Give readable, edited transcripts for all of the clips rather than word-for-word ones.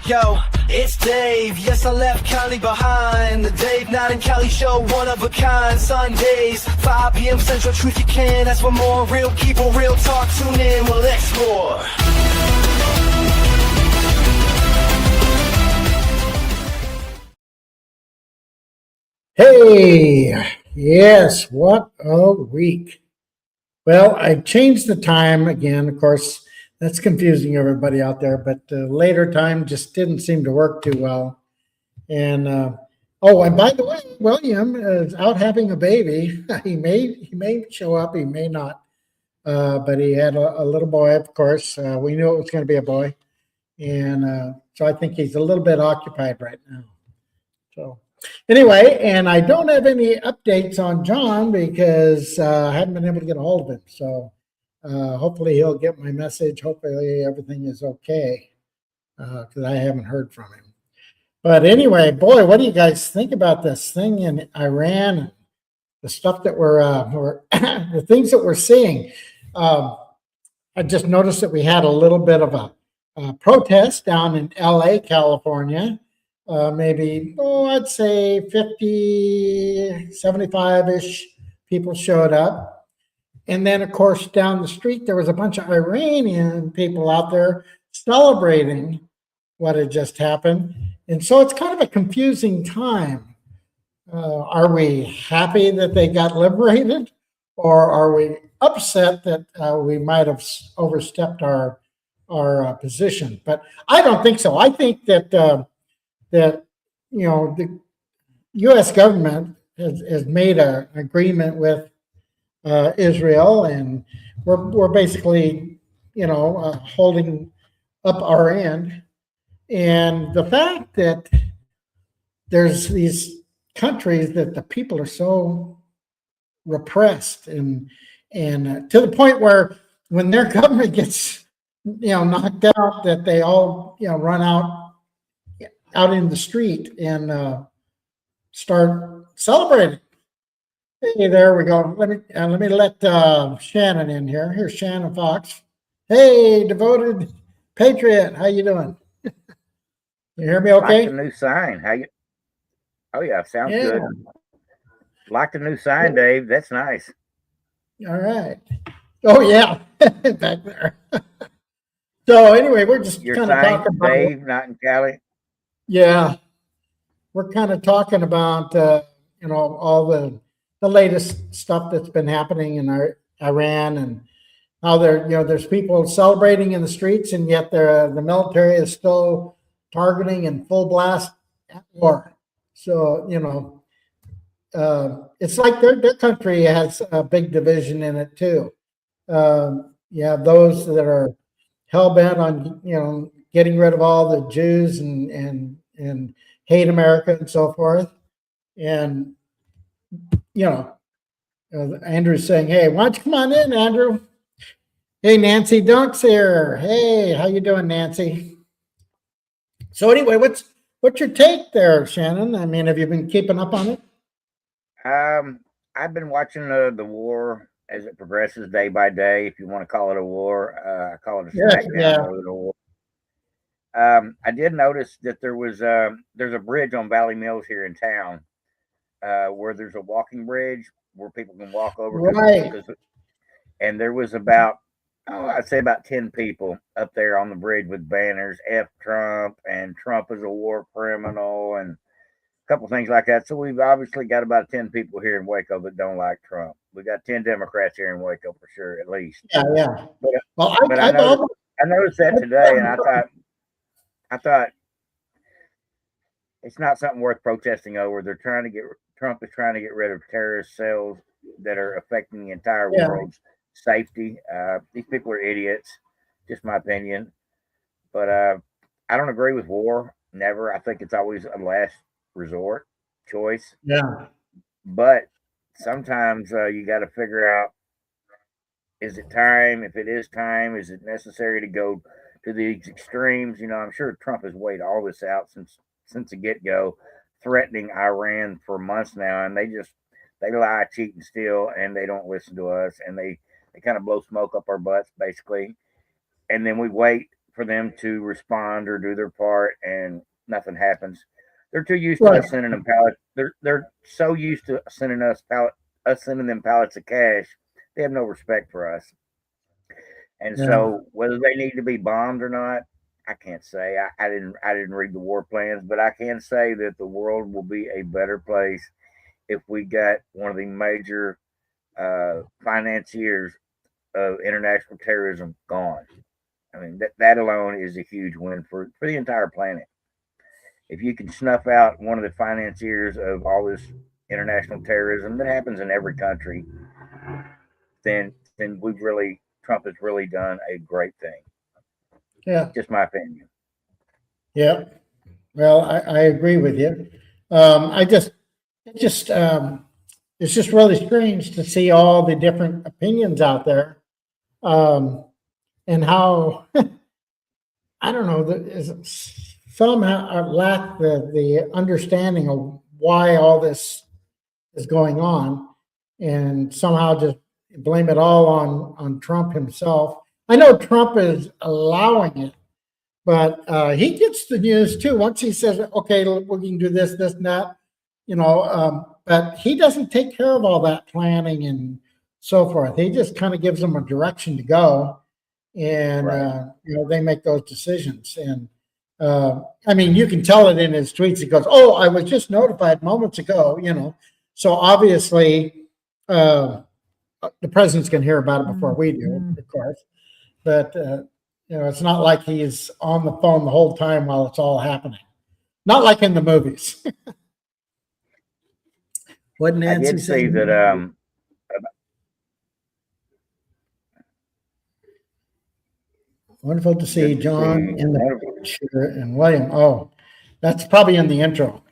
Yo, it's Dave. Yes, I left Cali behind. The Dave Not in Cali show, one of a kind. Sundays, 5 p.m. Central. Truth you can. That's for more real people, real talk. Tune in. We'll explore. Hey, yes, what a week. Well, I changed the time again. Of course, that's confusing everybody out there, but the later time just didn't seem to work too well. And oh, and by the way, William is out having a baby. He may show up, he may not. But he had a little boy, of course. We knew it was going to be a boy, and so I think he's a little bit occupied right now. So anyway, and I don't have any updates on John because I haven't been able to get a hold of him. So hopefully he'll get my message. Hopefully everything is okay because I haven't heard from him. But anyway, boy, what do you guys think about this thing in Iran? The stuff that we're the things that we're seeing. Um, I just noticed that we had a little bit of a protest down in LA, California. Maybe, I'd say 50, 75-ish people showed up. And then, of course, down the street, there was a bunch of Iranian people out there celebrating what had just happened. And so it's kind of a confusing time. Are we happy that they got liberated? Or are we upset that we might have overstepped our position? But I don't think so. I think that the U.S. government has made an agreement with Israel, and we're basically holding up our end. And the fact that there's these countries that the people are so repressed and to the point where when their government gets knocked out, that they all run out in the street and start celebrating. Hey, there we go. Let me let Shannon in here. Here's Shannon Fox. Hey, devoted patriot, how you doing? You hear me okay? Like the new sign. How you? Oh yeah, sounds Yeah. good. Like the new sign, Dave. That's nice. All right. Oh yeah, back there. So anyway, we're just Your kind of sign, talking about Dave, not in Cali. yeah, we're kind of talking about all the latest stuff that's been happening in Iran and how there's people celebrating in the streets and yet the military is still targeting in full blast at war. So it's like their country has a big division in it too. You have those that are hell bent on getting rid of all the Jews and hate America and so forth. And Andrew's saying, "Hey, why don't you come on in, Andrew?" Hey, Nancy Dunk's here. Hey, how you doing, Nancy? So anyway, what's your take there, Shannon? I mean, have you been keeping up on it? I've been watching the war as it progresses day by day. If you want to call it a war, I call it a Yes, smackdown yeah, rather than a war. I did notice that there's a bridge on Valley Mills here in town where there's a walking bridge where people can walk over right. and there was about I'd say about 10 people up there on the bridge with banners F Trump and Trump is a war criminal and a couple things like that. So we've obviously got about 10 people here in Waco that don't like Trump. We got 10 Democrats here in Waco for sure, at least. Yeah, yeah. But Well, but I've almost, I noticed that today, and I thought it's not something worth protesting over. Trump is trying to get rid of terrorist cells that are affecting the entire yeah, world's safety. These people are idiots, just my opinion. But I don't agree with war. Never. I think it's always a last resort choice. yeah, But sometimes you got to figure out: is it time? If it is time, is it necessary to go to these extremes? I'm sure Trump has weighed all this out since the get go, threatening Iran for months now, and they lie, cheat, and steal, and they don't listen to us, and they kind of blow smoke up our butts basically, and then we wait for them to respond or do their part, and nothing happens. They're too used to Right. us sending them pallets. They're so used to us sending them pallets of cash. They have no respect for us. And Yeah. so whether they need to be bombed or not, I can't say. I didn't read the war plans, but I can say that the world will be a better place if we got one of the major financiers of international terrorism gone. I mean, that alone is a huge win for the entire planet. If you can snuff out one of the financiers of all this international terrorism that happens in every country, then Trump has really done a great thing. Yeah. Just my opinion. Yeah. Well, I agree with you. I just, it just, it's just really strange to see all the different opinions out there. And how, I don't know, somehow lack the understanding of why all this is going on, and somehow just blame it all on Trump himself. I know Trump is allowing it, but he gets the news too. Once he says, okay, we can do this, this, and that, but he doesn't take care of all that planning and so forth. He just kind of gives them a direction to go, and Right. they make those decisions. And I mean, you can tell it in his tweets. He goes, "Oh, I was just notified moments ago." So obviously, the presidents can hear about it before we do, of course. But it's not like he's on the phone the whole time while it's all happening. Not like in the movies. What I Nancy did see said. that Wonderful to see good to John see in the wonderful. picture and William. Oh, that's probably in the intro.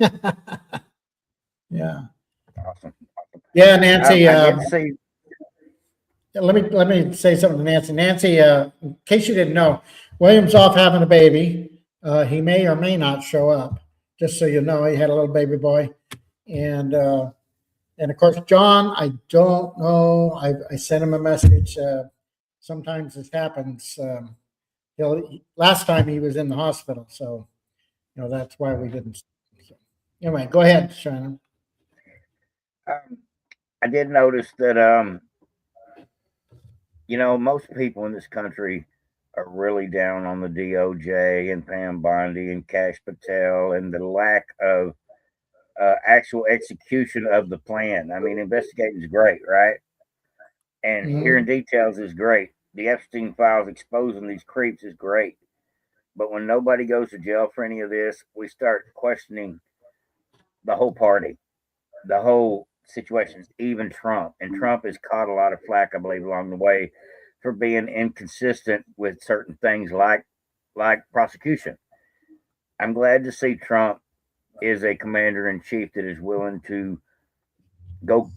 Yeah. Awesome. Yeah, Nancy. I did see Let me say something to Nancy. Nancy, in case you didn't know, William's off having a baby. He may or may not show up. Just so you know, he had a little baby boy, and of course, John. I don't know. I sent him a message. Sometimes this happens. Last time he was in the hospital, so that's why we didn't. So, anyway, go ahead, Shannon. I did notice that most people in this country are really down on the DOJ and Pam Bondi and Cash Patel and the lack of actual execution of the plan. I mean, investigating is great, right? And hearing details is great. The Epstein files exposing these creeps is great. But when nobody goes to jail for any of this, we start questioning the whole party, the whole situation, even Trump. And Trump has caught a lot of flack, I believe, along the way for being inconsistent with certain things like prosecution. I'm glad to see Trump is a commander in chief that is willing to go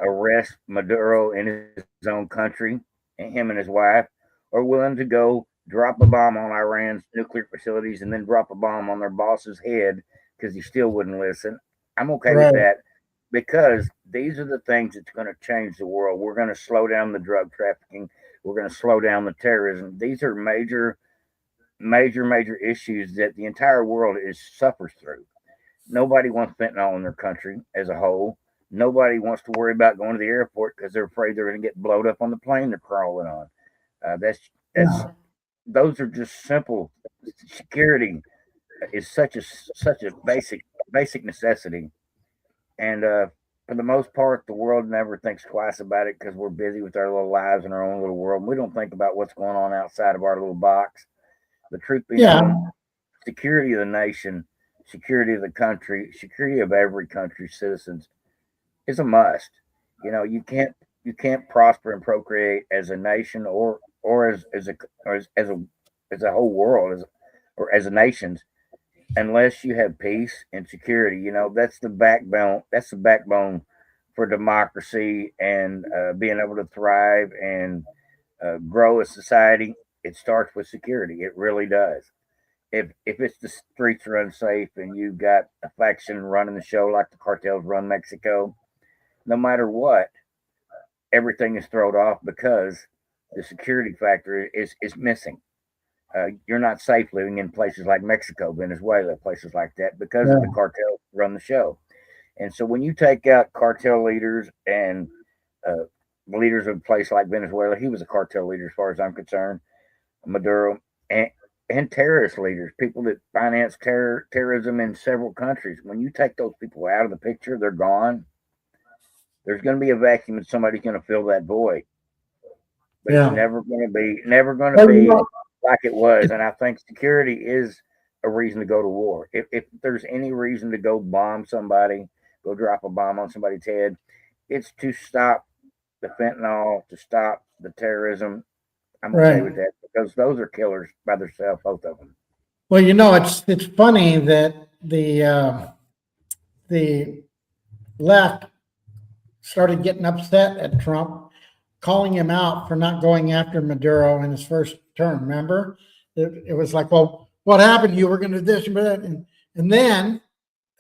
arrest Maduro in his own country, and him and his wife, are willing to go drop a bomb on Iran's nuclear facilities and then drop a bomb on their boss's head because he still wouldn't listen. I'm okay with that because these are the things that's going to change the world. We're going to slow down the drug trafficking. We're going to slow down the terrorism. These are major issues that the entire world suffers through. Nobody wants fentanyl in their country as a whole. Nobody wants to worry about going to the airport because they're afraid they're going to get blowed up on the plane they're crawling on. Those are just simple. Security is such a basic necessity, and for the most part, the world never thinks twice about it because we're busy with our little lives in our own little world. We don't think about what's going on outside of our little box. The truth be known, security of the nation, security of the country, security of every country's citizens is a must. You can't prosper and procreate as a nation or as a whole world or as a nation unless you have peace and security. That's the backbone. That's the backbone for democracy and being able to thrive and grow a society. It starts with security. It really does. If it's the streets are unsafe and you've got a faction running the show like the cartels run Mexico, no matter what, everything is thrown off because the security factor is missing. you're not safe living in places like Mexico, Venezuela, places like that, because of Yeah. the cartels run the show. And so when you take out cartel leaders and uh, leaders of a place like Venezuela, he was a cartel leader as far as I'm concerned, Maduro, and terrorist leaders, people that finance terrorism in several countries. When you take those people out of the picture, they're gone. There's going to be a vacuum, and somebody's going to fill that void. But it's Yeah. never going to Well, you be know, like it was. And I think security is a reason to go to war. If there's any reason to go bomb somebody, go drop a bomb on somebody's head, it's to stop the fentanyl, to stop the terrorism. I'm okay with right. that because those are killers by themselves, both of them. Well, you know, it's funny that the left started getting upset at Trump, calling him out for not going after Maduro in his first term. Remember, it was like, well, what happened? You were going to do this and that, and then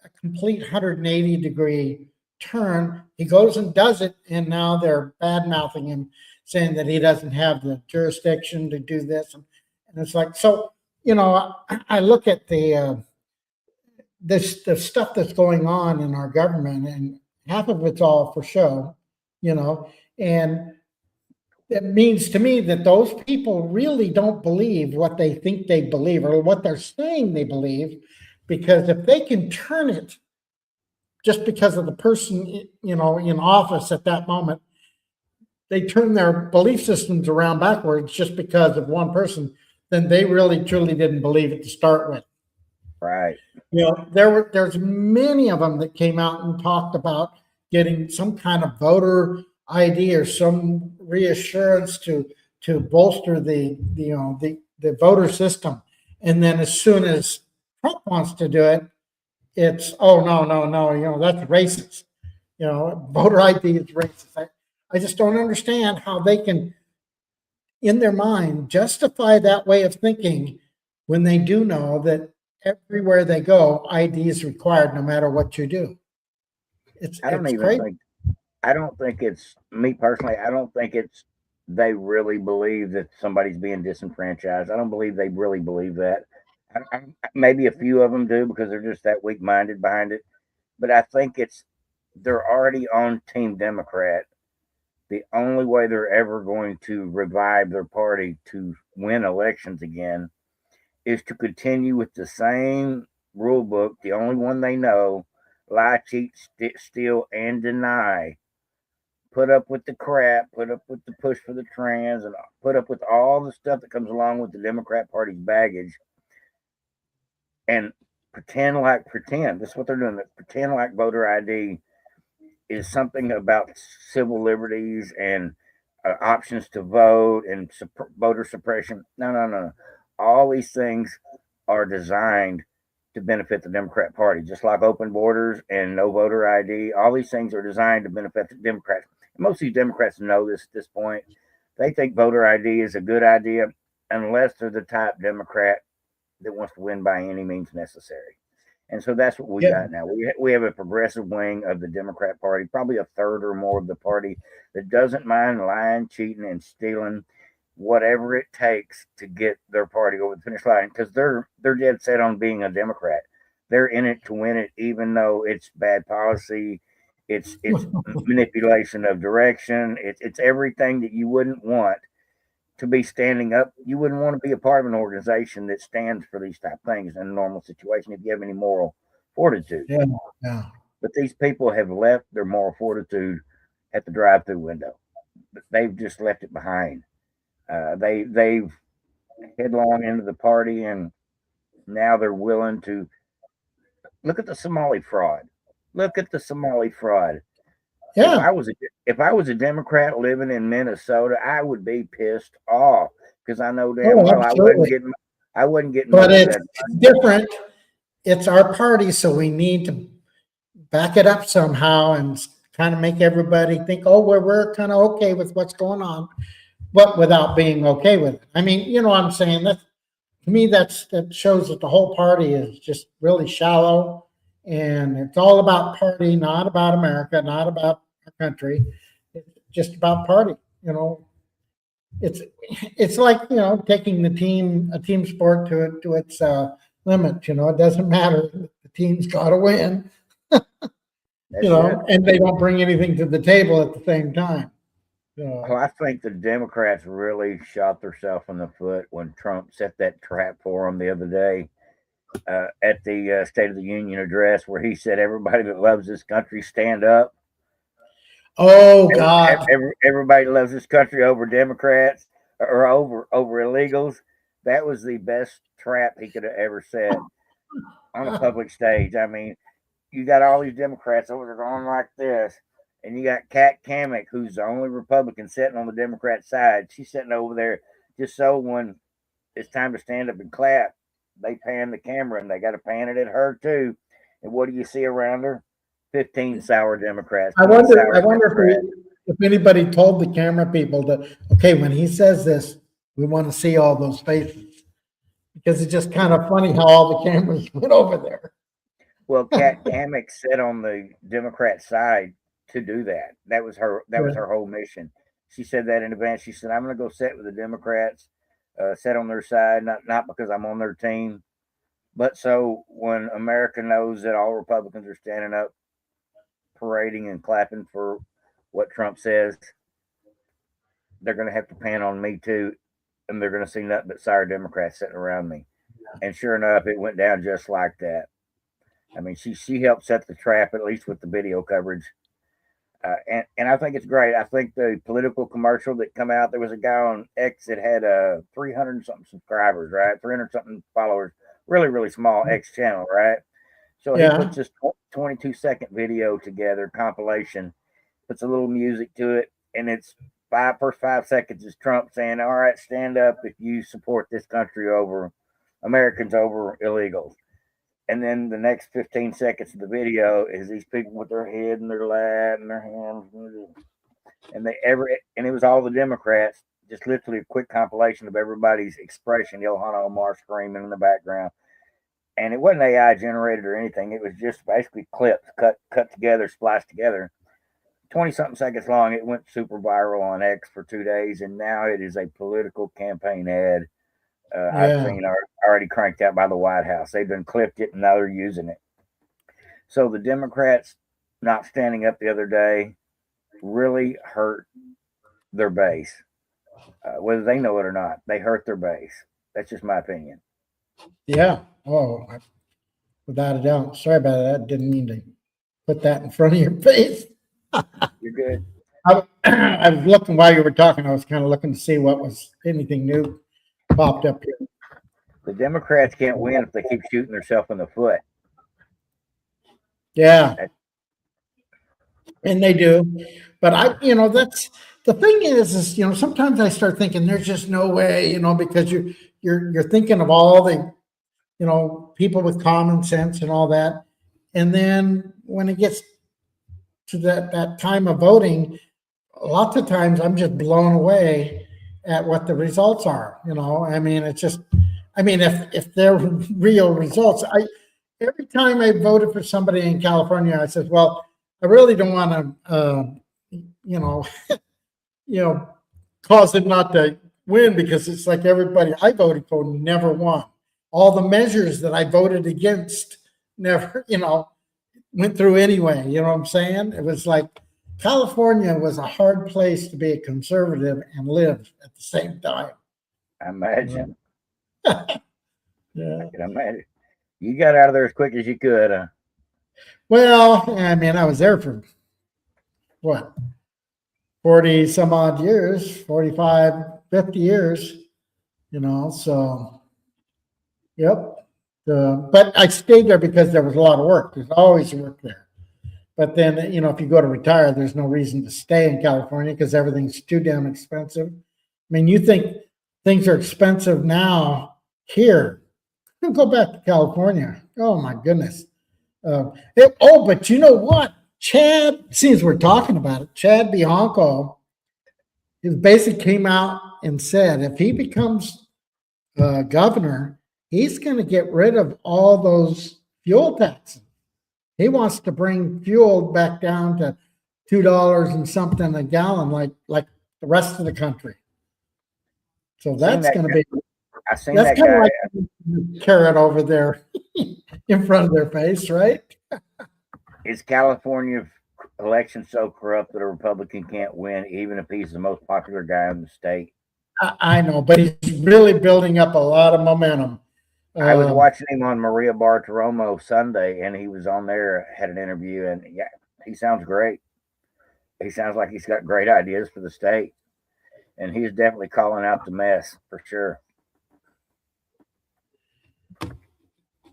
a complete 180-degree turn. He goes and does it, and now they're bad mouthing him, saying that he doesn't have the jurisdiction to do this, and it's like, so you know, I look at the stuff that's going on in our government, and half of it's all for show, you know, and it means to me that those people really don't believe what they think they believe or what they're saying they believe, because if they can turn it just because of the person, you know, in office at that moment, they turn their belief systems around backwards just because of one person, then they really truly didn't believe it to start with. Right. You know, there's many of them that came out and talked about getting some kind of voter ID or some reassurance to bolster the you know the voter system. And then as soon as Trump wants to do it, it's, oh, no, you know, that's racist. You know, voter ID is racist. I just don't understand how they can, in their mind, justify that way of thinking when they do know that everywhere they go, ID is required no matter what you do. I don't It's even crazy. think, I don't think it's me personally. I don't think it's they really believe that somebody's being disenfranchised. I don't believe they really believe that. Maybe a few of them do because they're just that weak minded behind it. But I think it's they're already on Team Democrat. The only way they're ever going to revive their party to win elections again is to continue with the same rule book, the only one they know: lie, cheat, steal, and deny. Put up with the crap, put up with the push for the trans, and put up with all the stuff that comes along with the Democrat Party's baggage, and pretend. That's what they're doing. Pretend like voter ID is something about civil liberties and options to vote and voter suppression. No. All these things are designed to benefit the Democrat Party, just like open borders and no voter ID. All these things are designed to benefit the Democrats. And most of these Democrats know this at this point. They think voter ID is a good idea unless they're the type Democrat that wants to win by any means necessary. And so that's what we Yeah. got now. We have a progressive wing of the Democrat Party, probably a third or more of the party, that doesn't mind lying, cheating, and stealing whatever it takes to get their party over the finish line, because they're dead set on being a Democrat. They're in it to win it, even though it's bad policy, it's manipulation of direction, it's everything that you wouldn't want to be standing up. You wouldn't want to be a part of an organization that stands for these type of things in a normal situation if you have any moral fortitude. Yeah. Yeah. But these people have left their moral fortitude at the drive-through window. They've just left it behind. They've headlong into the party, and now they're willing to look at the Somali fraud. Look at the Somali fraud. Yeah. If I was a Democrat living in Minnesota, I would be pissed off because I know damn Oh, well absolutely. I wasn't getting But most of it's that. different. It's our party, so we need to back it up somehow and kind of make everybody think, oh, we're kind of okay with what's going on, but without being okay with it. I mean, you know what I'm saying? That to me, that shows that the whole party is just really shallow, and it's all about party, not about America, not about our country. It's just about party, you know. it's like, taking a team sport to its limit. It doesn't matter. The team's got to win, That's it. and they don't bring anything to the table at the same time. Well, I think the Democrats really shot themselves in the foot when Trump set that trap for them the other day at the State of the Union address, where he said, "Everybody that loves this country, stand up." Oh God. Everybody loves this country over Democrats or over illegals. That was the best trap he could have ever set on a public stage. I mean, you got all these Democrats over there going like this, and you got Kat Cammack, who's the only Republican sitting on the Democrat side. She's sitting over there just so when it's time to stand up and clap, they pan the camera, and they got to pan it at her too. And what do you see around her? 15 sour Democrats. I wonder if anybody told the camera people that, okay, when he says this, we want to see all those faces, because it's just kind of funny how all the cameras went over there. Well, Kat Cammack sat on the Democrat side to do that. That was her. That was her whole mission. She said that in advance. She said, "I'm going to go sit with the Democrats, sit on their side, not because I'm on their team, but so when America knows that all Republicans are standing up, parading and clapping for what Trump says, they're going to have to pan on me too, and they're going to see nothing but sour Democrats sitting around me." And sure enough, it went down just like that. I mean, she helped set the trap, at least with the video coverage. And I think it's great. I think the political commercial that come out, there was a guy on X that had 300 something subscribers, right? 300 something followers, really, really small X channel, right? So he puts this 22-second video together, compilation, puts a little music to it, and it's first 5 seconds is Trump saying, "All right, stand up if you support this country over Americans over illegals." And then the next 15 seconds of the video is these people with their head and their lap and their hands, and it was all the Democrats, just literally a quick compilation of everybody's expression. Ilhan Omar screaming in the background, and it wasn't AI generated or anything. It was just basically clips cut together, spliced together. 20-something seconds long. It went super viral on X for 2 days, and now it is a political campaign ad. I've seen already cranked out by the White House. They've been clipped it, and now they're using it. So the Democrats not standing up the other day really hurt their base. Whether they know it or not, they hurt their base. That's just my opinion. Yeah. Oh, without a doubt. Sorry about that. Didn't mean to put that in front of your face. You're good. I was looking while you were talking. I was kind of looking to see what was anything new popped up here. The Democrats can't win if they keep shooting themselves in the foot. Yeah. And they do. But that's the thing is, sometimes I start thinking there's just no way, because you're thinking of all the, people with common sense and all that. And then when it gets to that time of voting, lots of times I'm just blown away at what the results are. I mean, it's just, if they're real results, every time I voted for somebody in California, I said, well, I really don't want to, cause them not to win, because it's like everybody I voted for never won. All the measures that I voted against never, went through anyway. You know what I'm saying? It was like California was a hard place to be a conservative and live at the same time. I imagine. Yeah. I can imagine. You got out of there as quick as you could, huh? Well, I was there for what, 40 some odd years, 45, 50 years, so yep. But I stayed there because there was a lot of work. There's always work there. But then, if you go to retire, there's no reason to stay in California because everything's too damn expensive. You think things are expensive now here. Go back to California. Oh, my goodness. But you know what? Chad, since we're talking about it, Chad Bianco, he basically came out and said if he becomes governor, he's going to get rid of all those fuel taxes. He wants to bring fuel back down to $2 and something a gallon, like the rest of the country. So that's that going to guy. be, I seen that's that kind of guy. like a carrot over there in front of their face, right? Is California election so corrupt that a Republican can't win, even if he's the most popular guy in the state? I know, but he's really building up a lot of momentum. I was watching him on Maria Bartiromo Sunday, and he was on there, had an interview, and yeah, he sounds great. He sounds like he's got great ideas for the state, and he's definitely calling out the mess for sure.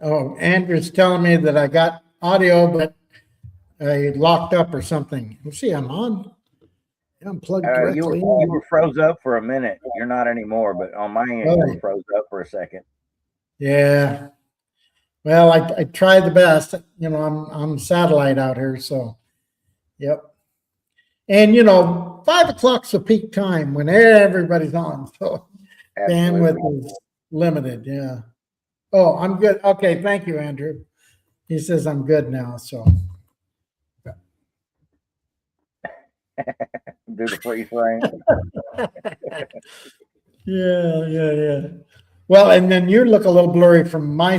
Oh, Andrew's telling me that I got audio, but I locked up or something. Let's see, I'm on. I'm plugged directly You in. were froze up for a minute. You're not anymore, but on my end, you were froze up for a second. Yeah. Well, I tried the best. You know, I'm satellite out here, so yep. And 5 o'clock's the peak time when everybody's on. So Absolutely. bandwidth is limited. Yeah. Oh, I'm good. Okay, thank you, Andrew. He says I'm good now. So Do the freeze frame. yeah. Well, and then you look a little blurry from my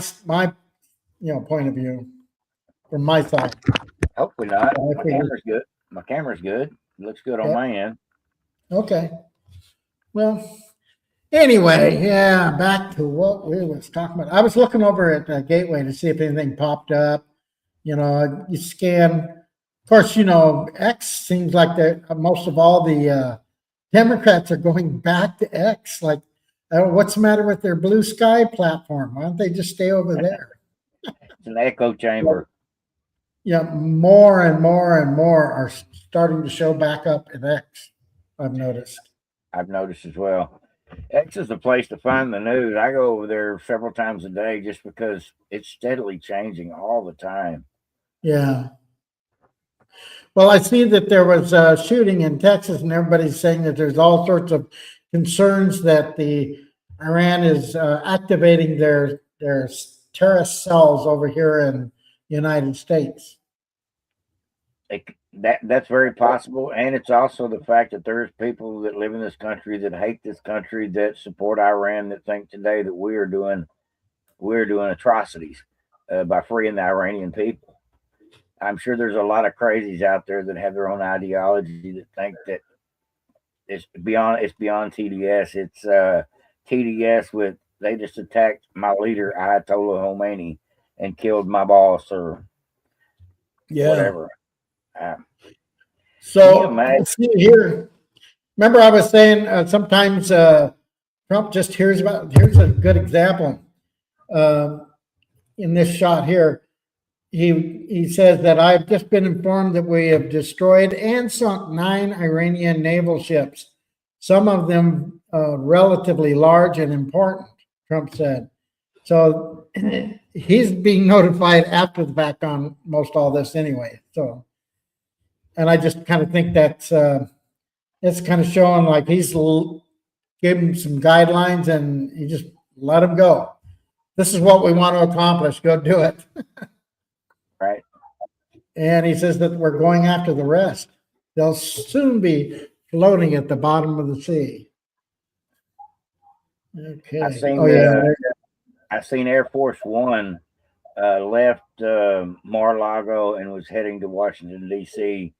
point of view, from my side. Hopefully not. So My camera's good. My camera's good. It looks good on my end. Okay. Well, anyway, yeah, back to what we was talking about. I was looking over at Gateway to see if anything popped up. You scan. Of course, X seems like most of all the Democrats are going back to X. Like, what's the matter with their Blue Sky platform? Why don't they just stay over there? It's an echo chamber. Yeah, more and more and more are starting to show back up at X. I've noticed. I've noticed as well. X is the place to find the news. I go over there several times a day just because it's steadily changing all the time. Yeah. Well, I see that there was a shooting in Texas, and everybody's saying that there's all sorts of concerns that the Iran is activating their terrorist cells over here in the United States. That's very possible, and it's also the fact that there's people that live in this country that hate this country that support Iran that think today that we're doing atrocities by freeing the Iranian people. I'm sure there's a lot of crazies out there that have their own ideology that think that it's beyond TDS. It's TDS they just attacked my leader Ayatollah Khomeini and killed my boss or whatever. So let's see here. Remember, I was saying sometimes Trump just here's a good example in this shot here. He says that I've just been informed that we have destroyed and sunk 9 Iranian naval ships, some of them relatively large and important, Trump said. So he's being notified after the fact on most all this anyway. So, and I just kind of think that's it's kind of showing like he's giving some guidelines and he just let him go. This is what we want to accomplish. Go do it. Right. And he says that we're going after the rest. They'll soon be floating at the bottom of the sea. Okay. I've seen Air Force One left Mar-a-Lago and was heading to Washington, D.C.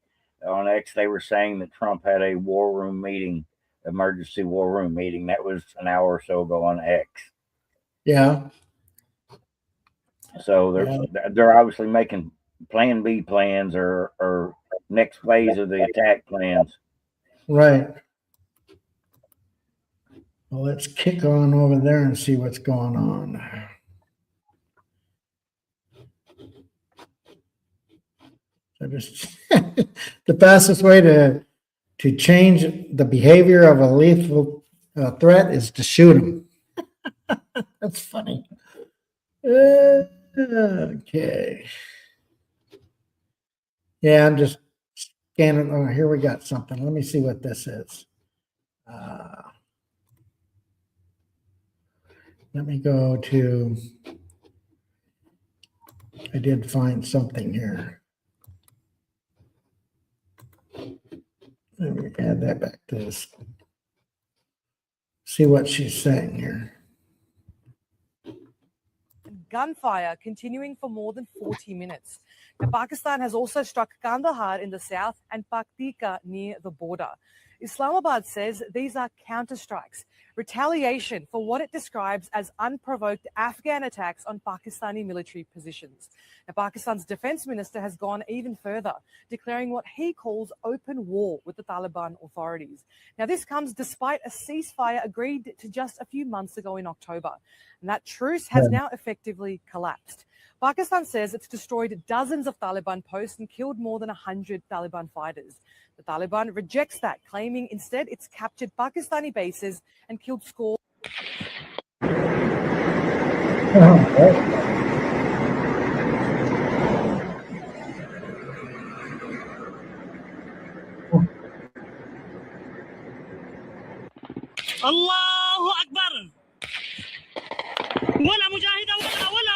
On X, they were saying that Trump had a emergency war room meeting. That was an hour or so ago on X. Yeah. So they're obviously making Plan B plans or next phase of the attack plans. Right. Well, let's kick on over there and see what's going on. So just the fastest way to change the behavior of a lethal threat is to shoot him. That's funny. Okay. Yeah, I'm just scanning. Oh, here we got something. Let me see what this is. Let me go to, I did find something here. Let me add that back to this see what she's saying here. Gunfire continuing for more than 40 minutes. Now, Pakistan has also struck Kandahar in the south and Paktika near the border. Islamabad says these are counterstrikes, retaliation for what it describes as unprovoked Afghan attacks on Pakistani military positions. Now, Pakistan's defense minister has gone even further, declaring what he calls open war with the Taliban authorities. Now, this comes despite a ceasefire agreed to just a few months ago in October, and that truce has now effectively collapsed. Pakistan says it's destroyed dozens of Taliban posts and killed more than 100 Taliban fighters. The Taliban rejects that, claiming instead it's captured Pakistani bases and killed scores. Allahu Akbar. Wala mujahida wala.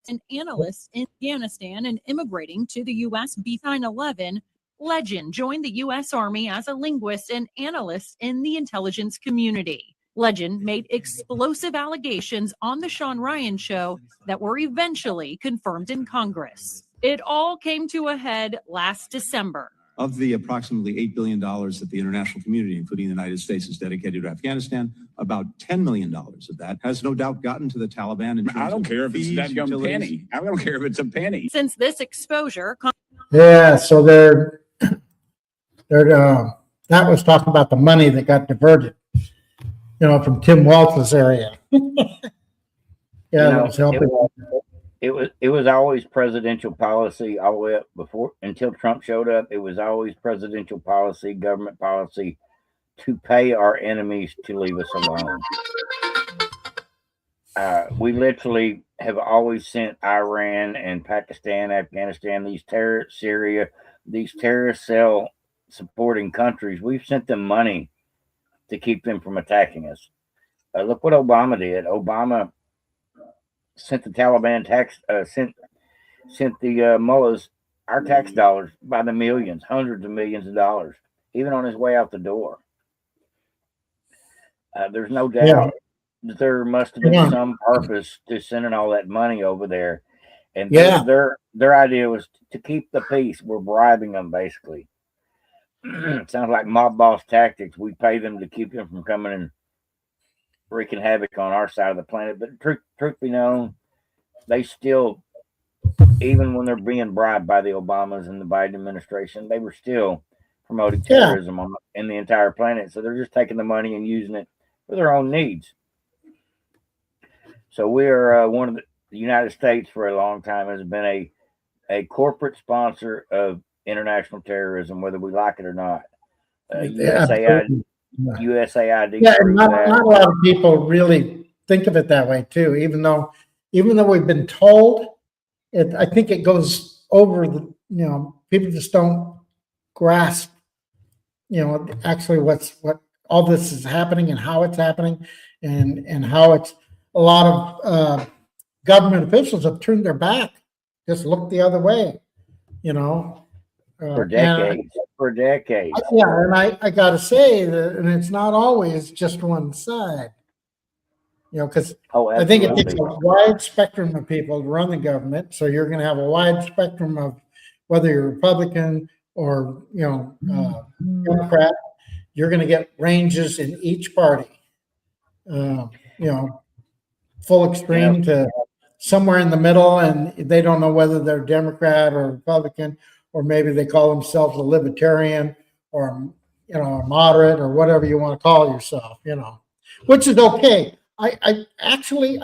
An analyst in Afghanistan and immigrating to the U.S. B9/11, Legend joined the U.S. Army as a linguist and analyst in the intelligence community. Legend made explosive allegations on the Sean Ryan show that were eventually confirmed in Congress. It all came to a head last December. Of the approximately $8 billion that the international community, including the United States, is dedicated to Afghanistan, about $10 million of that has no doubt gotten to the Taliban. I don't care if it's that young penny. I don't care if it's a penny. Since this exposure... Yeah, so that was talking about the money that got diverted, from Tim Walz's area. That was helping. It was always presidential policy all the way up until Trump showed up. It was always presidential policy, government policy to pay our enemies to leave us alone. We literally have always sent Iran and Pakistan, Afghanistan, Syria, these terrorist cell supporting countries. We've sent them money to keep them from attacking us. Look what Obama did. Obama sent the Taliban sent the mullahs our tax dollars by the millions, hundreds of millions of dollars, even on his way out the door. There's no doubt that there must have been some purpose to sending all that money over there. And their idea was to keep the peace. We're bribing them, basically. It sounds like mob boss tactics. We pay them to keep them from coming and wreaking havoc on our side of the planet. But truth be known, they still, even when they're being bribed by the Obamas and the Biden administration, they were still promoting terrorism in the entire planet. So they're just taking the money and using it for their own needs. So we are one of the United States for a long time has been a corporate sponsor of international terrorism, whether we like it or not. USAID. Yeah, and not a lot of people really think of it that way too. Even though we've been told it, I think it goes over the. People just don't grasp. Actually, what all this is happening and how it's happening, and how it's a lot of government officials have turned their back, just looked the other way. For decades. Yeah, and I got to say that, and it's not always just one side, because I think it takes a wide spectrum of people to run the government. So you're going to have a wide spectrum of whether you're Republican or, Democrat. You're going to get ranges in each party, full extreme to somewhere in the middle, and they don't know whether they're Democrat or Republican. Or maybe they call themselves a libertarian or, a moderate or whatever you want to call yourself, which is okay. I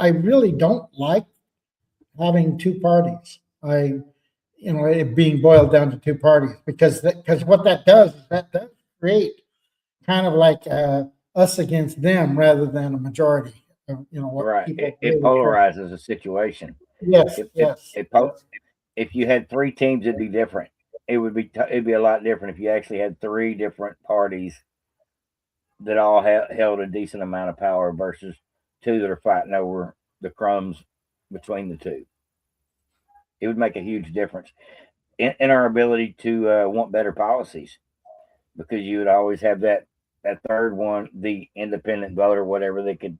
really don't like having two parties. It being boiled down to two parties because what that does is that does create kind of like us against them rather than a majority. Right. It polarizes the situation. Yes. if you had three teams, it'd be different. It'd be a lot different if you actually had three different parties that all held a decent amount of power versus two that are fighting over the crumbs between the two. It would make a huge difference in our ability to want better policies, because you would always have that third one, the independent voter, whatever, that could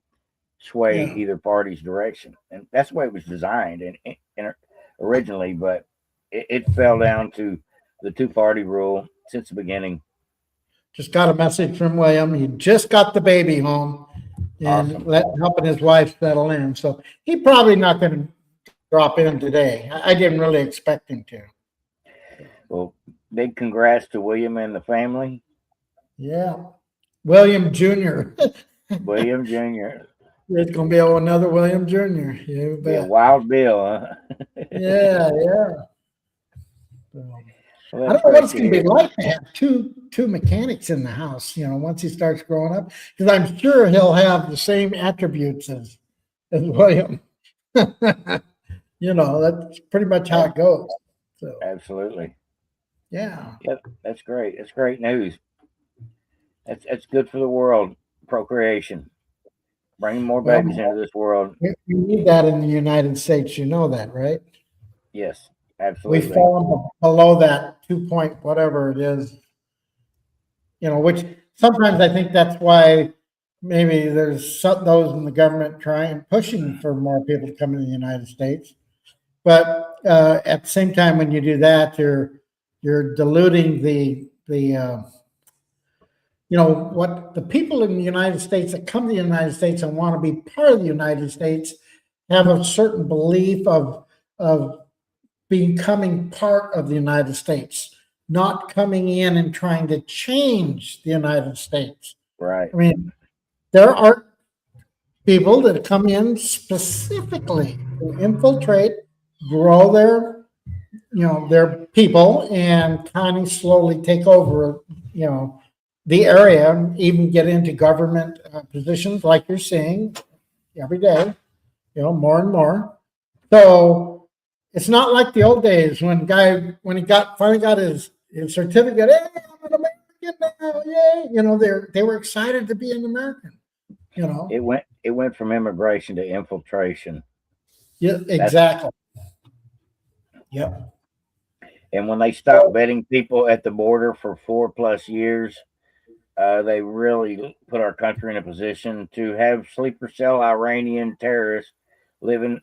sway Yeah. either party's direction, and that's the way it was designed and originally. But it fell down to the two-party rule since the beginning. Just got a message from William. He just got the baby home and Awesome. helping his wife settle in. So he probably not going to drop in today. I didn't really expect him to. Well, big congrats to William and the family. Yeah. William Jr. William Jr. There's going to be another William Jr. You Be a bet. Wild Bill, huh? Yeah, yeah. So, Well, I that's don't know what great it's to going to be hear. like to have two mechanics in the house, once he starts growing up, because I'm sure he'll have the same attributes as William. That's pretty much how it goes. So, Absolutely. yeah. Yep, that's great. That's great news. That's good for the world. Procreation, bringing more Well, babies into this world. we need that in the United States. You know that, right? Yes, We've absolutely. fallen below that 2 point whatever it is, which sometimes I think that's why maybe there's those in the government pushing for more people to come to the United States. But at the same time, when you do that, you're diluting what the people in the United States that come to the United States and want to be part of the United States have a certain belief of becoming part of the United States, not coming in and trying to change the United States. Right. I mean, there are people that come in specifically to infiltrate, grow their people, and kind of slowly take over, the area, and even get into government positions like you're seeing every day, more and more. So it's not like the old days when he finally got his certificate. Hey, I'm an American now! Yay! They were excited to be an American. It went from immigration to infiltration. Yeah, exactly. Yep. And when they stopped vetting people at the border for 4+ years, they really put our country in a position to have sleeper cell Iranian terrorists living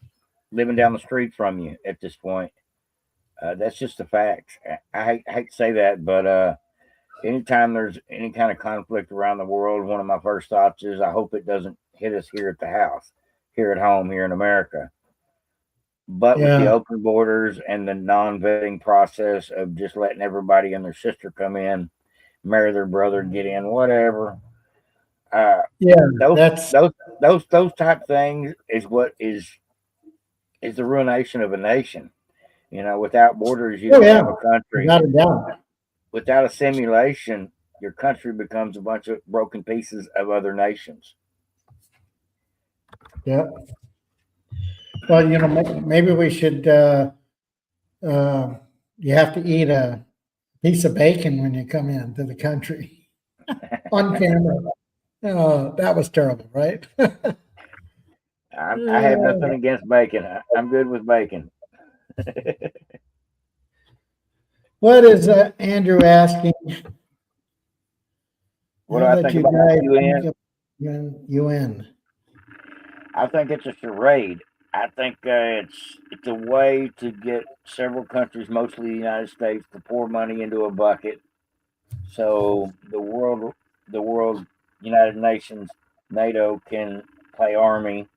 down the street from you at this point. That's just a fact. I hate to say that, but anytime there's any kind of conflict around the world, one of my first thoughts is I hope it doesn't hit us here at the house, here at home, here in America. But with the open borders and the non-vetting process of just letting everybody and their sister come in, marry their brother, get in, whatever. Those type things is what is the ruination of a nation. Without borders, you don't have a country. Without a doubt. Without a simulation, your country becomes a bunch of broken pieces of other nations. Yeah. Well, maybe we should. You have to eat a piece of bacon when you come into the country on camera. Oh, that was terrible, right? I have nothing against bacon. I'm good with bacon. What is Andrew asking? What do I think about the UN? UN. I think it's a charade. I think it's a way to get several countries, mostly the United States, to pour money into a bucket, so the world, United Nations, NATO can play army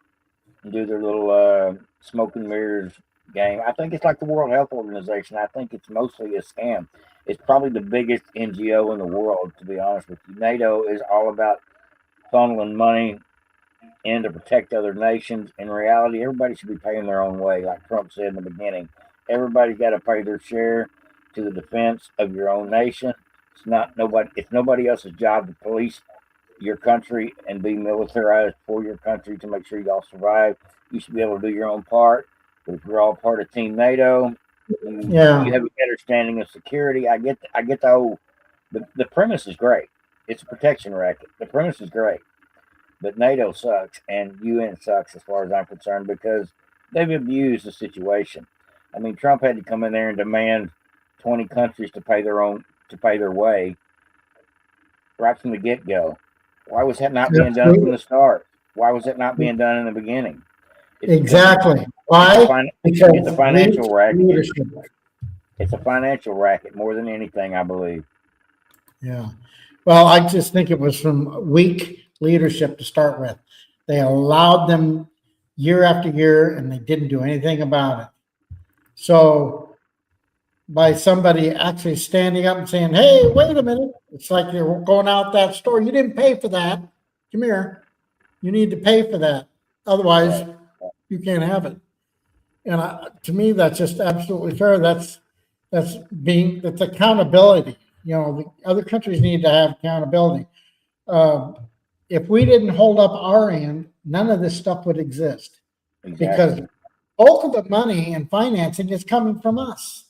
and do their little smoke and mirrors game. I think it's like the World Health Organization. I think it's mostly a scam. It's probably the biggest NGO in the world, to be honest with you. NATO is all about funneling money in to protect other nations. In reality, everybody should be paying their own way, like Trump said in the beginning. Everybody's got to pay their share to the defense of your own nation. It's nobody else's job to police your country and be militarized for your country to make sure y'all survive. You should be able to do your own part. But if you're all part of Team NATO, Yeah. You have a better standing of security. I get the whole the premise is great. It's a protection racket. The premise is great, but NATO sucks and UN sucks as far as I'm concerned because they've abused the situation. I mean, Trump had to come in there and demand 20 countries to pay their way right from the get go. Why was that not being done from the start? Why was it not being done in the beginning? Exactly. Why? Because it's a financial racket. leadership. It's a financial racket more than anything, I believe. Yeah. Well, I just think it was from weak leadership to start with. They allowed them year after year and they didn't do anything about it. So by somebody actually standing up and saying, hey, wait a minute, it's like you're going out that store. You didn't pay for that. Come here. You need to pay for that. Otherwise, you can't have it. And to me, that's just absolutely fair. That's accountability. You know, the other countries need to have accountability. If we didn't hold up our end, none of this stuff would exist. Exactly. Because bulk of the money and financing is coming from us.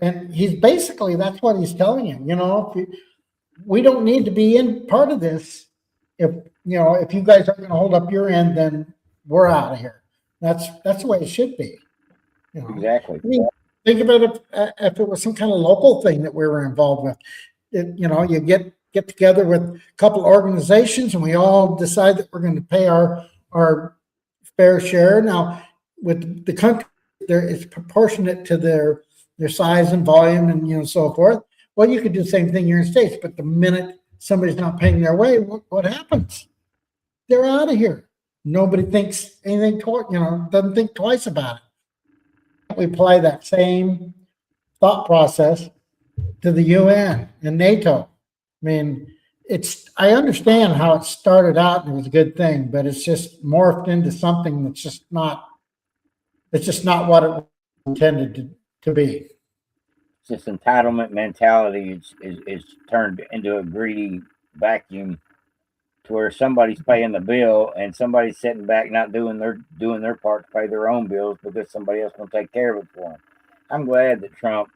And that's what he's telling you. You know, we don't need to be in part of this. If you guys aren't going to hold up your end, then we're out of here. That's the way it should be. You know? Exactly. I mean, think about if it was some kind of local thing that we were involved with. You get together with a couple organizations and we all decide that we're going to pay our fair share. Now, with the country, it's proportionate to their size and volume and so forth. Well, you could do the same thing here in the States, but the minute somebody's not paying their way, what happens? They're out of here. Nobody thinks anything doesn't think twice about it. We apply that same thought process to the UN and NATO. I mean, I understand how it started out and it was a good thing, but it's just morphed into something that's just not what it was intended to be. This entitlement mentality is turned into a greedy vacuum to where somebody's paying the bill and somebody's sitting back not doing their part to pay their own bills because somebody else will take care of it for them. I'm glad that Trump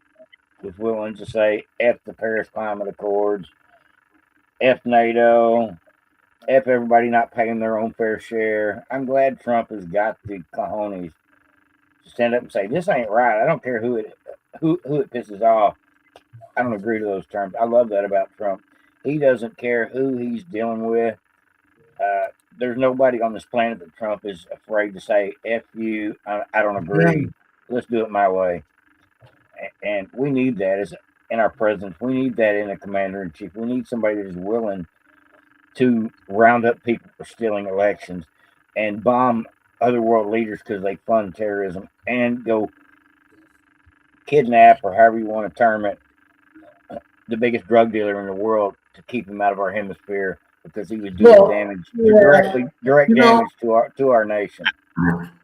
was willing to say F the Paris Climate Accords, F NATO, F everybody not paying their own fair share. I'm glad Trump has got the cojones to stand up and say, this ain't right. I don't care who it pisses off. I don't agree to those terms. I love that about Trump. He doesn't care who he's dealing with. There's nobody on this planet that Trump is afraid to say, F you, I don't agree. Yeah. Let's do it my way. And we need that in our presidents. We need that in a commander-in-chief. We need somebody that is willing to round up people for stealing elections and bomb other world leaders because they fund terrorism and go kidnap, or however you want to term it, the biggest drug dealer in the world to keep him out of our hemisphere because he was doing direct damage to our nation.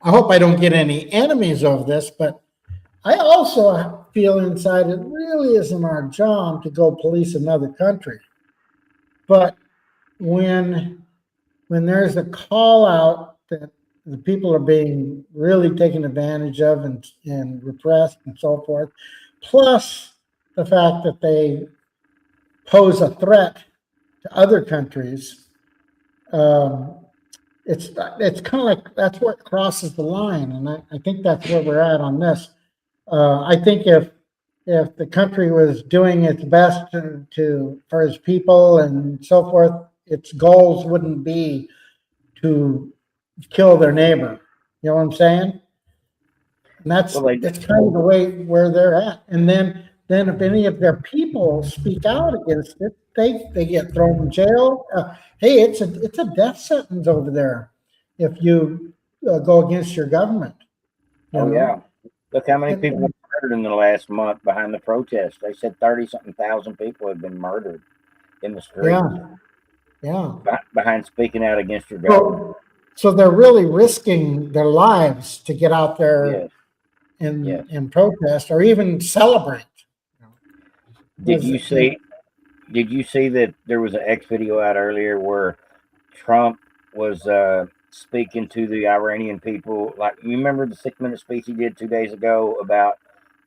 I hope I don't get any enemies over this, but I also feel inside it really isn't our job to go police another country. But when there's a call out that the people are being really taken advantage of and repressed and so forth, plus the fact that they pose a threat to other countries, it's kind of like that's where it crosses the line, and I think that's where we're at on this. I think if the country was doing its best for its people and so forth, its goals wouldn't be to kill their neighbor. You know what I'm saying? And that's kind of the way where they're at. And then if any of their people speak out against it, they get thrown in jail. Hey, it's a death sentence over there if you go against your government. Yeah. Look how many people were murdered in the last month behind the protests. They said 30-something thousand people have been murdered in the streets. Yeah. Behind speaking out against your government. So they're really risking their lives to get out there and protest or even celebrate. Did you see that there was an X video out earlier where Trump was speaking to the Iranian people? Like, you remember the 6-minute speech he did 2 days ago about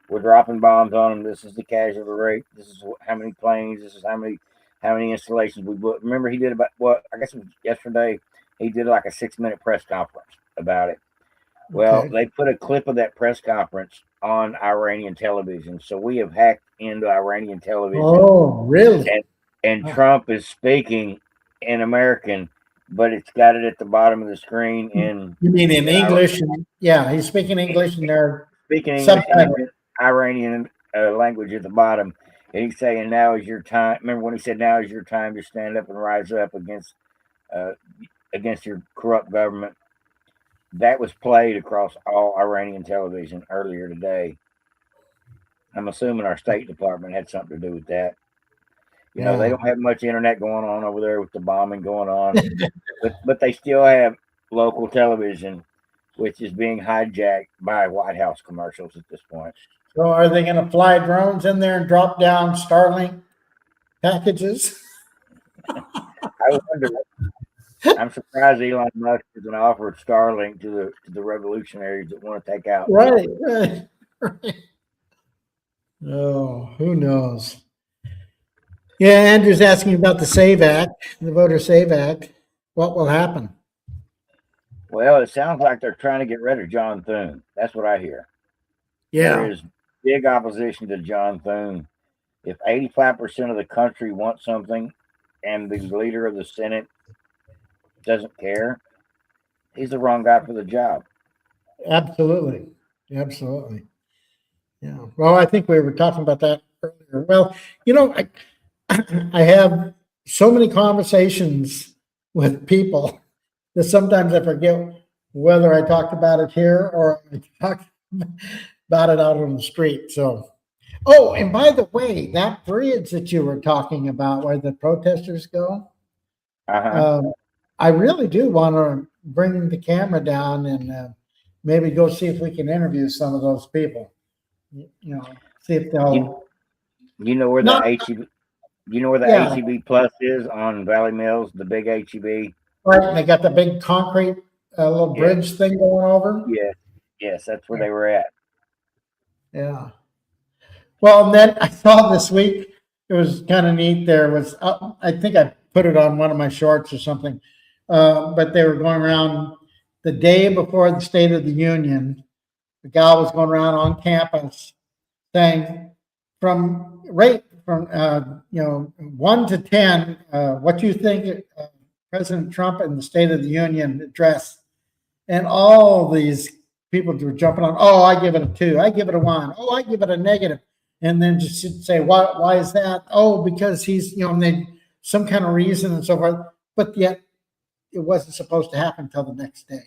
We're dropping bombs on them. This is the casualty rate. This is how many planes. This is how many installations we booked. Remember, he did about what I guess it was yesterday. He did like a 6-minute press conference about it. Well, Okay. they put a clip of that press conference on Iranian television, so we have hacked into Iranian television. Oh, really? And Wow. Trump is speaking in American, but it's got it at the bottom of the screen in You mean in English? Yeah, he's speaking English and they're speaking English subtitles. and Iranian language at the bottom. And he's saying, "Now is your time." Remember when he said, "Now is your time to stand up and rise up against your corrupt government." That was played across all Iranian television earlier today. I'm assuming our State Department had something to do with that. You know, they Yeah. don't have much internet going on over there with the bombing going on, but they still have local television, which is being hijacked by White House commercials at this point. So are they going to fly drones in there and drop down Starlink packages? I wonder. I'm surprised Elon Musk isn't offered Starlink to the revolutionaries that want to take out. Right, right, right. Oh, who knows? Yeah, Andrew's asking about the SAVE Act, the Voter SAVE Act. What will happen? Well, it sounds like they're trying to get rid of John Thune. That's what I hear. There Yeah, is big opposition to John Thune. If 85% of the country wants something and the leader of the Senate doesn't care, he's the wrong guy for the job. absolutely. Absolutely. Yeah. Well, I think we were talking about that earlier. Well, you know, I have so many conversations with people that sometimes I forget whether I talked about it here or I talked about it out on the street. So, oh, and by the way, that bridge that you were talking about where the protesters go, Uh-huh. I really do want to bring the camera down and maybe go see if we can interview some of those people. You know, see if they'll. You know where Not- the HEB, you know where the Yeah. HEB Plus is on Valley Mills, the big HEB. Right, and they got the big concrete little Yeah. bridge thing going over. Yes, that's where they were at. Yeah. Well, and then I saw this week, it was kind of neat. There was, I think I put it on one of my shorts or something, but they were going around the day before the State of the Union. The gal was going around on campus saying, from 1 to 10, what do you think President Trump and the State of the Union address? And all these people were jumping on, oh, I give it a 2, I give it a 1, oh, I give it a negative. And then just say, why is that? Oh, because he's, and then some kind of reason and so forth. But yet it wasn't supposed to happen until the next day.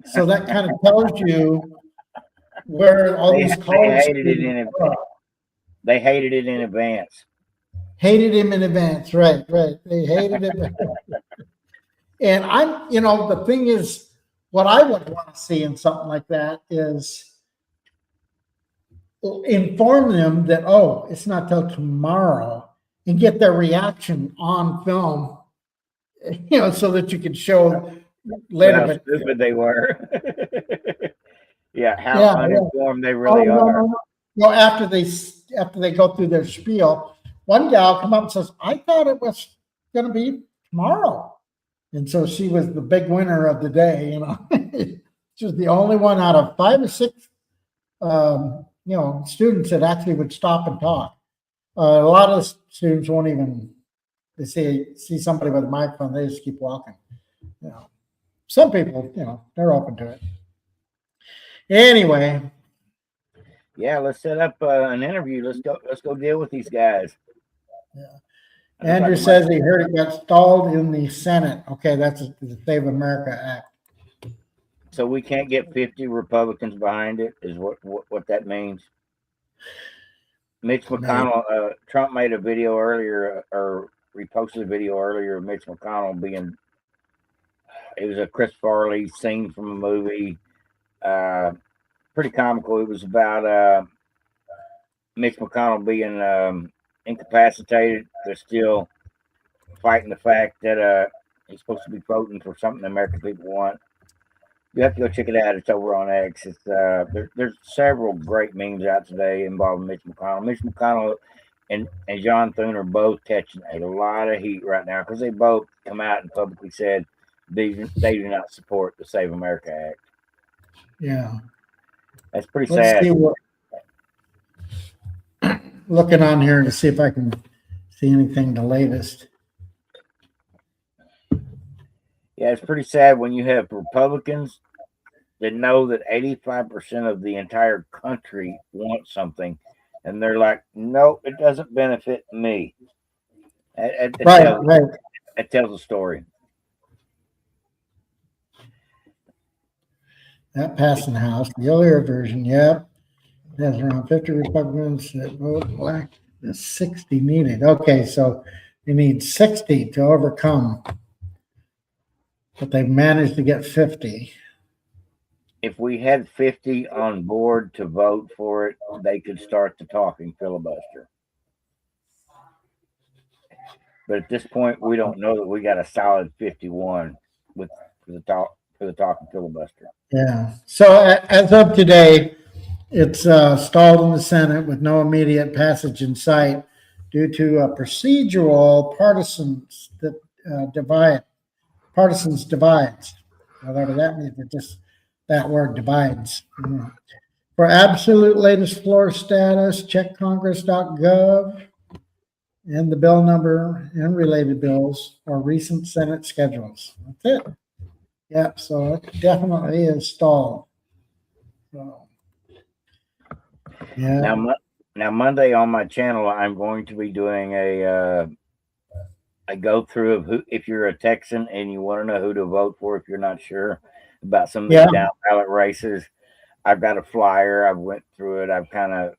So that kind of tells you where all these college hated it in advance. They hated it in advance. Hated him in advance, right. They hated him. And I'm, the thing is, what I would want to see in something like that is inform them that, oh, it's not till tomorrow, and get their reaction on film, so that you can show later. How stupid they were. How uninformed they really are. No, after they go through their spiel, one gal come up and says, I thought it was going to be tomorrow. And so she was the big winner of the day, She was the only one out of 5 or 6, students that actually would stop and talk. A lot of students won't even, they see somebody with a microphone, they just keep walking. Some people, they're open to it. Anyway. Yeah, let's set up an interview. Let's go deal with these guys. Yeah. Andrew says he heard it got stalled in the Senate. Okay, that's the Save America Act. So we can't get 50 Republicans behind it, is what that means. Mitch McConnell, Trump made a video earlier, or reposted a video earlier of Mitch McConnell being, it was a Chris Farley scene from a movie. Pretty comical. It was about Mitch McConnell being incapacitated. They're still fighting the fact that he's supposed to be voting for something the American people want. You have to go check it out. It's over on X. It's there's several great memes out today involving Mitch McConnell. Mitch McConnell and John Thune are both catching a lot of heat right now because they both come out and publicly said they do not support the Save America Act. Yeah. That's pretty Let's sad. see what, looking on here to see if I can see anything the latest. Yeah, it's pretty sad when you have Republicans that know that 85% of the entire country wants something, and they're like, "No, it doesn't benefit me." It tells a story. That passed in the House. The earlier version, yep. There's around 50 Republicans that vote black. There's 60 needed. Okay, so you need 60 to overcome, but they've managed to get 50. If we had 50 on board to vote for it, they could start the talking filibuster. But at this point, we don't know that we got a solid 51 for the talking filibuster. Yeah. So as of today, it's stalled in the Senate with no immediate passage in sight due to procedural partisans divides. Whatever that means, it just that word divides. For absolute latest floor status, check congress.gov and the bill number and related bills or recent Senate schedules. That's it. Yep, so it definitely is stalled. So, yeah. Now Monday on my channel, I'm going to be doing a go through of who, if you're a Texan and you want to know who to vote for, if you're not sure about some of the down ballot races. I've got a flyer. I've went through it. I've kind of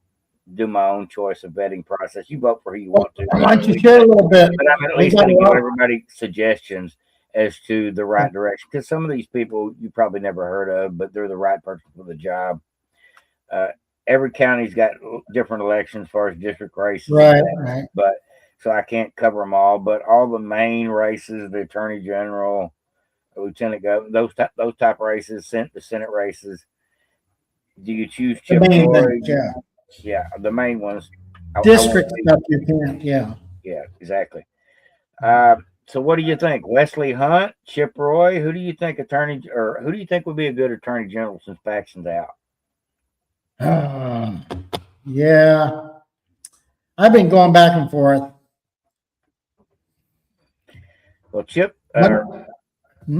do my own choice of vetting process. You vote for who you want to. Why don't you share a little bit? But I'm at least going to give everybody suggestions as to the right direction, because some of these people you probably never heard of, but they're the right person for the job. Every county's got different elections as far as district races, right? But so I can't cover them all. But all the main races, the attorney general, lieutenant governor, those type races, the Senate races. Do you choose Chip Roy? Yeah, the main ones. District stuff you can't. Yeah, exactly. So what do you think? Wesley Hunt, Chip Roy? Who do you think would be a good attorney general since Paxton's out? Yeah, I've been going back and forth. Well,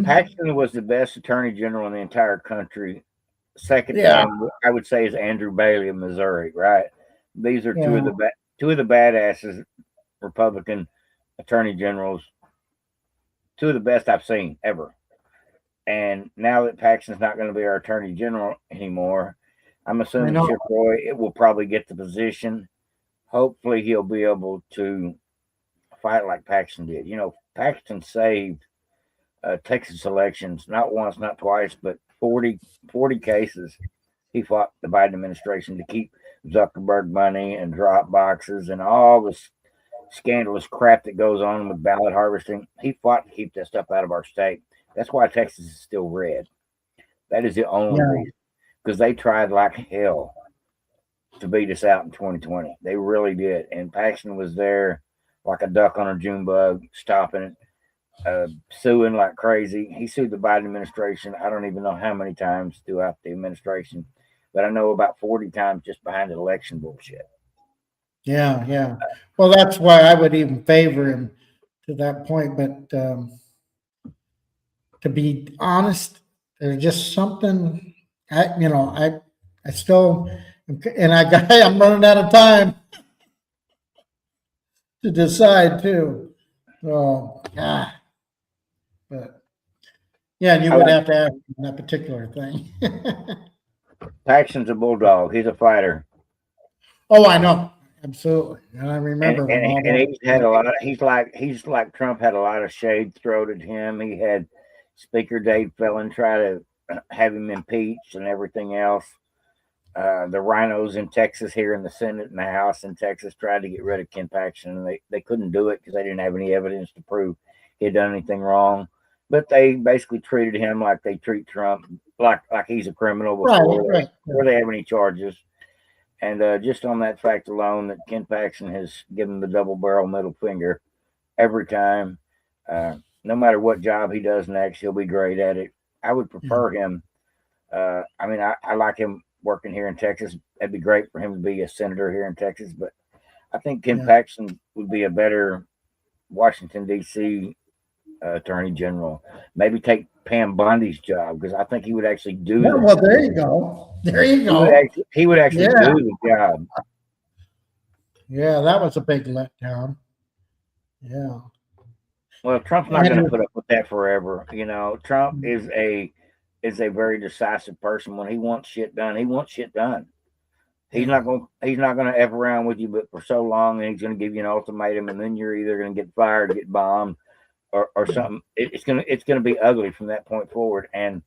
Paxton was the best attorney general in the entire country. Second time, I would say, is Andrew Bailey of Missouri. Right? These are two of the badasses Republican attorney generals. Two of the best I've seen ever. And now that Paxton's not going to be our attorney general anymore, I'm assuming Chip Roy will probably get the position. Hopefully he'll be able to fight like Paxton did. You know, Paxton saved Texas elections, not once, not twice, but 40 cases. He fought the Biden administration to keep Zuckerberg money and drop boxes and all this scandalous crap that goes on with ballot harvesting. He fought to keep that stuff out of our state. That's why Texas is still red. That is the only reason, because they tried like hell to beat us out in 2020. They really did. And Paxton was there like a duck on a June bug, stopping it, suing like crazy. He sued the Biden administration. I don't even know how many times throughout the administration, but I know about 40 times just behind the election bullshit. Yeah. Well, that's why I would even favor him to that point. But to be honest, there's just something, I still, and I'm running out of time to decide too. So, but yeah, you would have to ask that particular thing. Paxton's a bulldog. He's a fighter. Oh, I know. Absolutely. And I remember. And he's had a lot of, he's like Trump had a lot of shade thrown at him. He had Speaker Dave Phelan try to have him impeached and everything else. The rhinos in Texas here in the Senate and the House in Texas tried to get rid of Ken Paxton, and they couldn't do it because they didn't have any evidence to prove he had done anything wrong. but they basically treated him like they treat Trump, like he's a criminal Right. before they have any charges. And just on that fact alone, that Ken Paxton has given the double barrel middle finger every time. No matter what job he does next, he'll be great at it. I would prefer him. I mean, I like him working here in Texas. It'd be great for him to be a senator here in Texas, but I think Ken Paxton would be a better Washington, D.C. Attorney General. Maybe take Pam Bundy's job, because I think he would actually do Yeah, that. well, there you go. There you go. He would actually Yeah. do the job. Yeah, that was a big letdown. Yeah. Well, Trump's not going Andrew- to put up with that forever. You know, Trump is a very decisive person. When he wants shit done, he wants shit done. He's not going to F around with you, but for so long, and he's going to give you an ultimatum, and then you're either going to get fired, get bombed, or something. It's going to be ugly from that point forward. And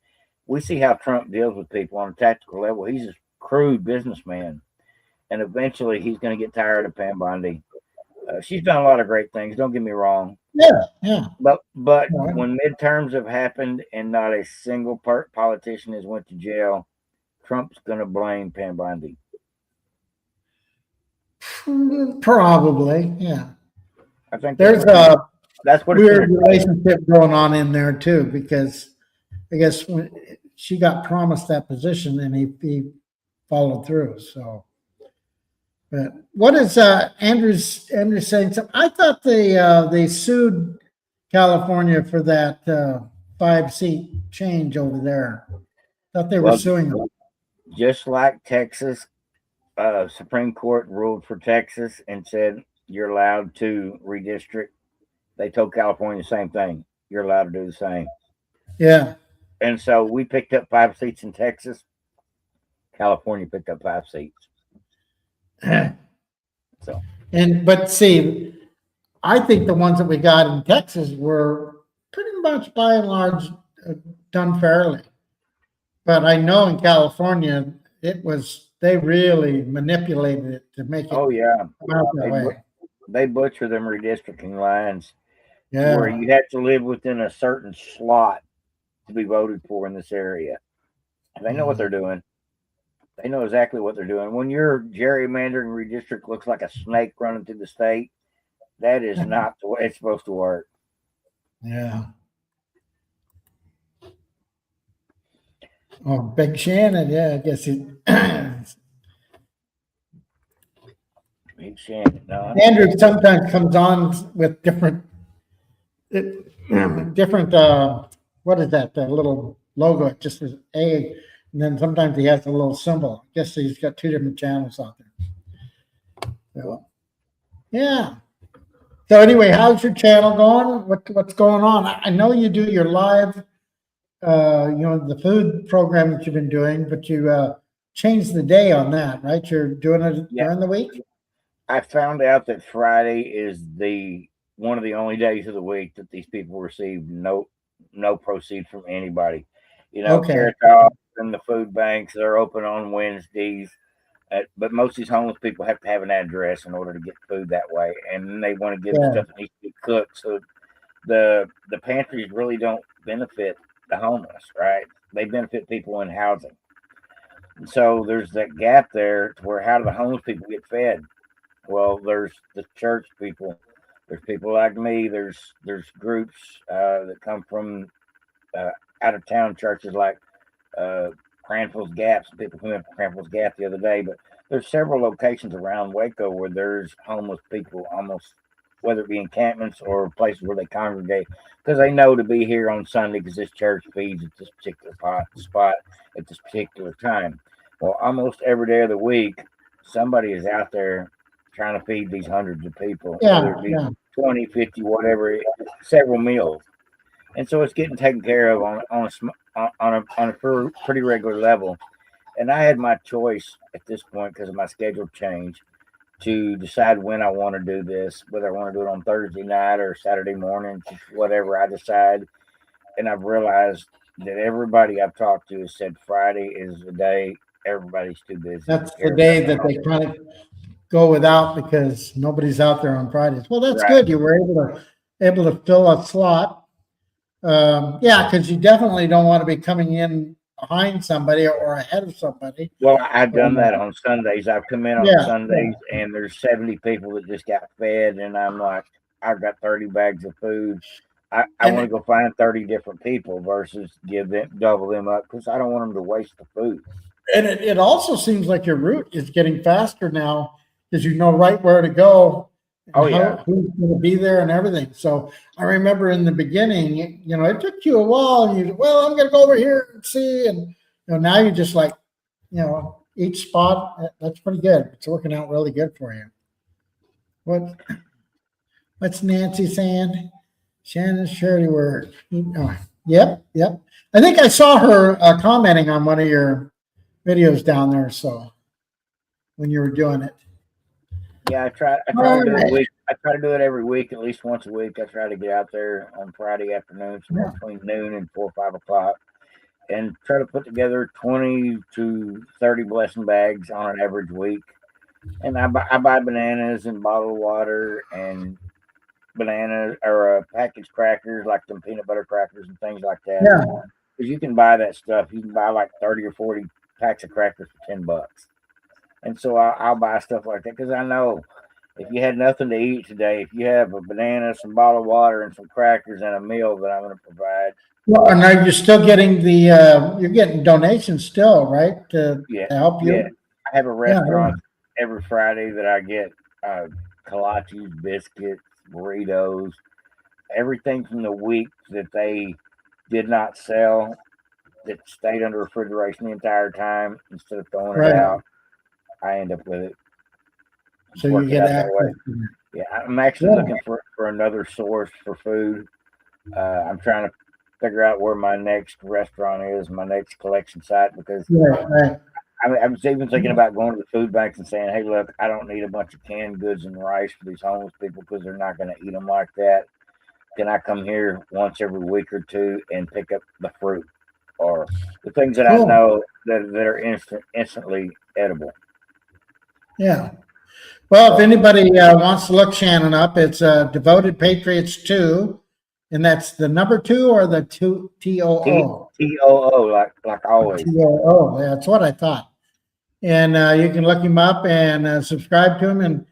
we see how Trump deals with people on a tactical level. He's a crude businessman, and eventually he's going to get tired of Pam Bondi. She's done a lot of great things. Don't get me wrong. Yeah. But Right. when midterms have happened and not a single politician has went to jail, Trump's going to blame Pam Bondi. Probably. Yeah. I think There's that's what it's weird gonna- relationship going on in there too, because I guess when she got promised that position and he followed through. So, but what is Andrew's saying? Something? I thought they sued California for that 5-seat change over there. Thought they were suing them. Just like Texas, Supreme Court ruled for Texas and said you're allowed to redistrict. They told California the same thing. You're allowed to do the same. Yeah. And so we picked up 5 seats in Texas. California picked up 5 seats. So, But see, I think the ones that we got in Texas were pretty much by and large done fairly. But I know in California, they really manipulated it to make it oh yeah, come out that way. they butcher them redistricting lines. Yeah. Where you have to live within a certain slot to be voted for in this area. And they know what they're doing. They know exactly what they're doing. When your gerrymandering redistrict looks like a snake running through the state, that is not the way it's supposed to work. Yeah. Oh, Big Shannon, yeah, I guess it. Big Shannon. No, Andrew sometimes comes on with different, what is that? That little logo, it just is A, and then sometimes he has a little symbol. I guess he's got 2 different channels out there. So, yeah. So anyway, how's your channel going? What's going on? I know you do your live, the food program that you've been doing, but you changed the day on that, right? You're doing it during the week? I found out that Friday is one of the only days of the week that these people receive no proceeds from anybody. Okay. Carrot Top and the food banks, they're open on Wednesdays. But most of these homeless people have to have an address in order to get food that way, and then they want to get stuff that needs to be cooked. So the pantries really don't benefit the homeless, right? They benefit people in housing. And so there's that gap there to where how do the homeless people get fed? Well, there's the church people. There's people like me. There's groups that come from out of town churches like Cranfield's Gap. Some people came in from Cranfield's Gap the other day, but there's several locations around Waco where there's homeless people, almost whether it be encampments or places where they congregate, because they know to be here on Sunday because this church feeds at this particular spot at this particular time. Well, almost every day of the week, somebody is out there trying to feed these hundreds of people, whether it be 20, 50, whatever, several meals. And so it's getting taken care of on a pretty regular level. And I had my choice at this point because of my schedule change to decide when I want to do this, whether I want to do it on Thursday night or Saturday morning, just whatever I decide. And I've realized that everybody I've talked to has said Friday is the day everybody's too busy. That's the day that they kind of go without because nobody's out there on Fridays. Well, that's Right. good. You were able to fill a slot. Yeah, because you definitely don't want to be coming in behind somebody or ahead of somebody. Well, I've done that on Sundays. I've come in on Yeah, Sundays and there's 70 people that just got fed, and I'm like, I've got 30 bags of food. I And want to go find 30 different people versus double them up because I don't want them to waste the food. And it also seems like your route is getting faster now because you know right where to go. And Oh, yeah. who's going to be there and everything. So I remember in the beginning, you know, it took you a while. And you, well, I'm going to go over here and see. And, you know, now you just like, you know, each spot, that's pretty good. It's working out really good for you. What's Nancy saying? Shannon's charity word. Oh, yep. I think I saw her commenting on one of your videos down there. So when you were doing it. Yeah, I try to do it a week. I try to do it every week, at least once a week. I try to get out there on Friday afternoons between noon and 4 or 5 o'clock and try to put together 20 to 30 blessing bags on an average week. And I buy bananas and bottled water and bananas or packaged crackers, like some peanut butter crackers and things like that. Yeah. Because you can buy that stuff. You can buy like 30 or 40 packs of crackers for $10. And so I'll buy stuff like that because I know if you had nothing to eat today, if you have a banana, some bottled water, and some crackers and a meal that I'm going to provide. Well, and are you still getting you're getting donations still, right? To help you? Yeah. I have a restaurant every Friday that I get kolaches, biscuits, burritos, everything from the week that they did not sell that stayed under refrigeration the entire time instead of throwing it out. I end up with it. So you get access. Yeah, I'm actually looking for another source for food. I'm trying to figure out where my next restaurant is, my next collection site, because I was even thinking about going to the food banks and saying, hey, look, I don't need a bunch of canned goods and rice for these homeless people because they're not going to eat them like that. Can I come here once every week or two and pick up the fruit or the things that I know that are instantly edible? Yeah. Well, if anybody wants to look Shannon up, it's Devoted Patriots 2, and that's the number 2 or the 2 TOO? TOO, like always. TOO, that's what I thought. And you can look him up and subscribe to him and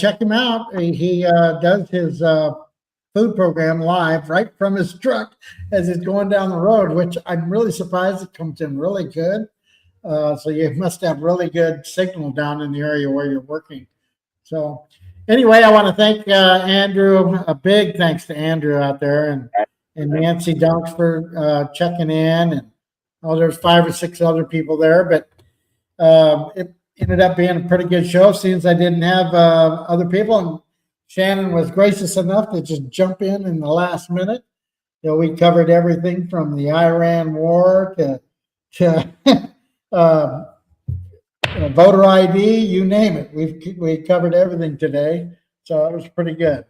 check him out. He does his food program live right from his truck as it's going down the road, which I'm really surprised it comes in really good. So you must have really good signal down in the area where you're working. So anyway, I want to thank Andrew. A big thanks to Andrew out there and Nancy Dunks for checking in. And there's 5 or 6 other people there, but it ended up being a pretty good show since I didn't have other people. And Shannon was gracious enough to just jump in the last minute. You know, we covered everything from the Iran war to voter ID, you name it. We covered everything today, so it was pretty good,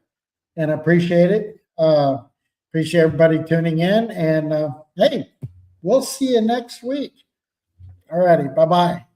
and I appreciate it. Appreciate everybody tuning in, and hey, we'll see you next week. All righty, bye-bye.